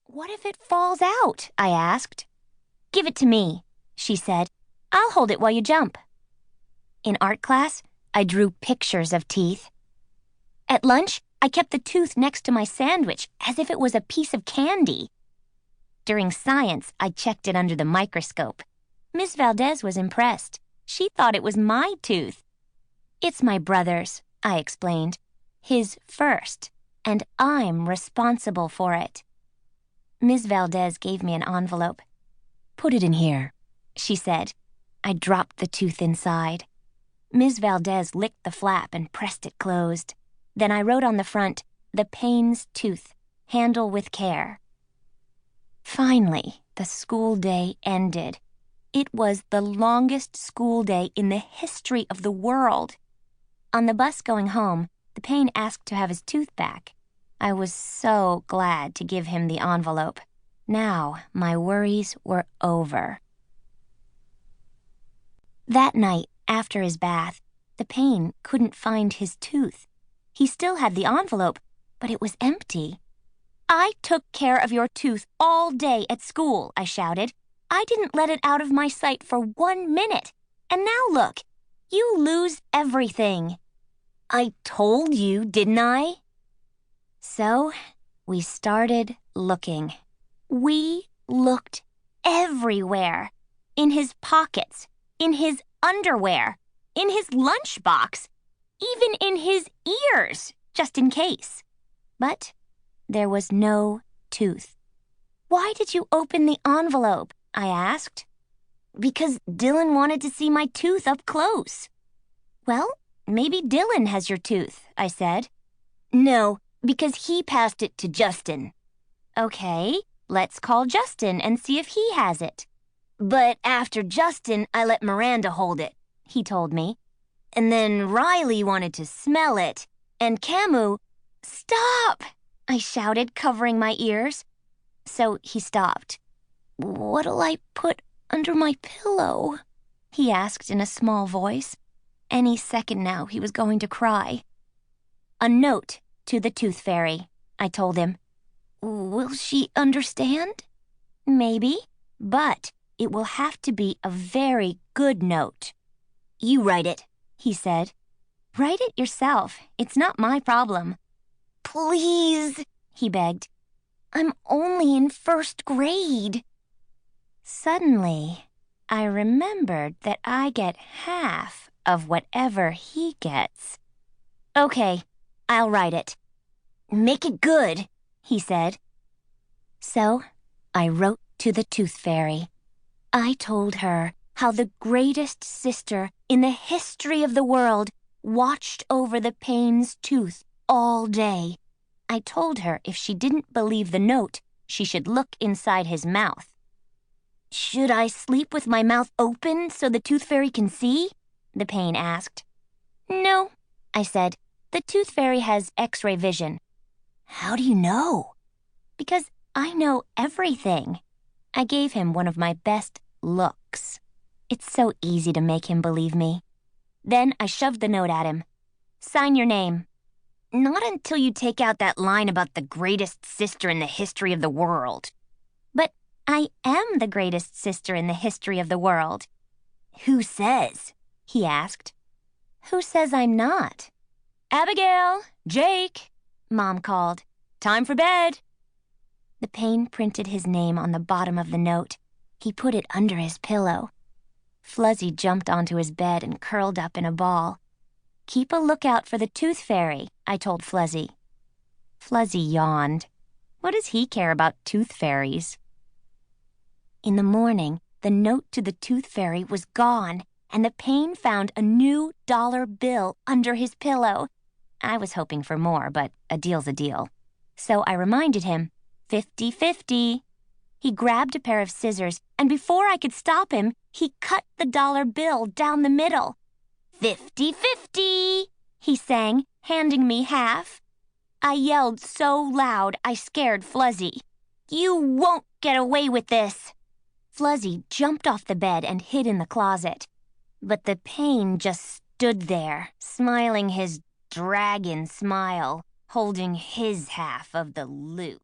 "What if it falls out?" I asked. "Give it to me," she said. "I'll hold it while you jump." In art class, I drew pictures of teeth. At lunch, I kept the tooth next to my sandwich as if it was a piece of candy. During science, I checked it under the microscope. Miss Valdez was impressed. She thought it was my tooth. "It's my brother's," I explained. "His first, and I'm responsible for it." Miss Valdez gave me an envelope. "Put it in here," she said. I dropped the tooth inside. Miss Valdez licked the flap and pressed it closed. Then I wrote on the front, "The Payne's tooth. Handle with care." Finally, the school day ended. It was the longest school day in the history of the world. On the bus going home, the Payne asked to have his tooth back. I was so glad to give him the envelope. Now my worries were over. That night, after his bath, the Payne couldn't find his tooth. He still had the envelope, but it was empty. "I took care of your tooth all day at school," I shouted. "I didn't let it out of my sight for 1 minute. And now look, you lose everything." "I told you, didn't I?" So we started looking. We looked everywhere. In his pockets, in his underwear, in his lunchbox, even in his ears, just in case. But there was no tooth. "Why did you open the envelope?" I asked. "Because Dylan wanted to see my tooth up close." "Well, maybe Dylan has your tooth," I said. "No, because he passed it to Justin." "Okay, let's call Justin and see if he has it." "But after Justin, I let Miranda hold it," he told me. "And then Riley wanted to smell it, and Camu—" "Stop!" I shouted, covering my ears. So he stopped. "What'll I put under my pillow?" he asked in a small voice. Any second now he was going to cry. "A note to the Tooth Fairy," I told him. "Will she understand?" "Maybe, but it will have to be a very good note." "You write it," he said. "Write it yourself. It's not my problem." "Please," he begged. "I'm only in 1st grade." Suddenly, I remembered that I get half of whatever he gets. "Okay, I'll write it." "Make it good," he said. So I wrote to the Tooth Fairy. I told her how the greatest sister in the history of the world watched over the Payne's tooth all day. I told her if she didn't believe the note, she should look inside his mouth. "Should I sleep with my mouth open so the Tooth Fairy can see?" the Payne asked. "No," I said. "The Tooth Fairy has X-ray vision." "How do you know?" "Because I know everything." I gave him one of my best looks. It's so easy to make him believe me. Then I shoved the note at him. "Sign your name." "Not until you take out that line about the greatest sister in the history of the world." "But I am the greatest sister in the history of the world." "Who says?" he asked. "Who says I'm not?" "Abigail! Jake!" Mom called. "Time for bed." The Payne printed his name on the bottom of the note. He put it under his pillow. Fluzzy jumped onto his bed and curled up in a ball. "Keep a lookout for the Tooth Fairy," I told Fluzzy. Fluzzy yawned. What does he care about tooth fairies? In the morning, the note to the Tooth Fairy was gone, and the Payne found a new dollar bill under his pillow. I was hoping for more, but a deal's a deal. So I reminded him, 50-50. He grabbed a pair of scissors, and before I could stop him, he cut the dollar bill down the middle. 50-50, he sang, handing me half. I yelled so loud I scared Fluzzy. "You won't get away with this!" Fluzzy jumped off the bed and hid in the closet. But the Payne just stood there, smiling his dragon smile, holding his half of the loot.